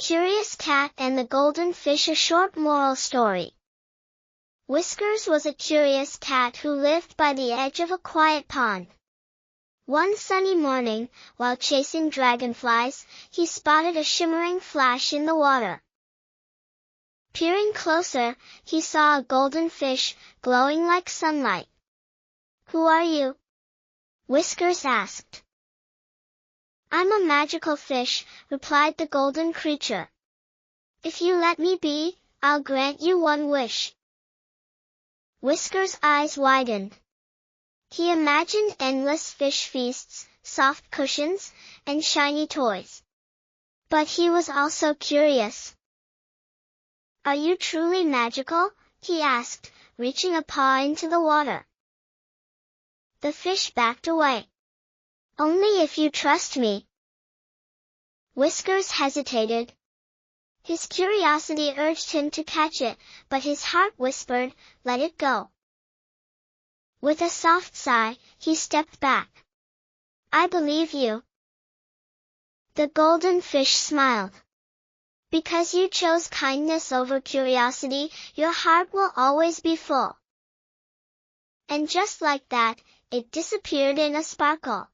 Curious Cat and the Golden Fish. A short moral story. Whiskers was a curious cat who lived by the edge of a quiet pond. One sunny morning, while chasing dragonflies, he spotted a shimmering flash in the water. Peering closer, he saw a golden fish, glowing like sunlight. "Who are you?" Whiskers asked. "I'm a magical fish," replied the golden creature. "If you let me be, I'll grant you one wish." Whiskers' eyes widened. He imagined endless fish feasts, soft cushions, and shiny toys. But he was also curious. "Are you truly magical?" he asked, reaching a paw into the water. The fish backed away. "Only if you trust me." Whiskers hesitated. His curiosity urged him to catch it, but his heart whispered, "Let it go." With a soft sigh, he stepped back. "I believe you." The golden fish smiled. "Because you chose kindness over curiosity, your heart will always be full." And just like that, it disappeared in a sparkle.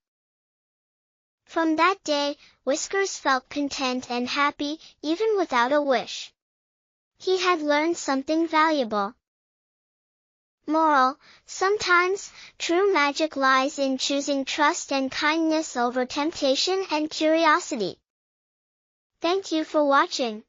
From that day, Whiskers felt content and happy, even without a wish. He had learned something valuable. Moral: sometimes, true magic lies in choosing trust and kindness over temptation and curiosity. Thank you for watching.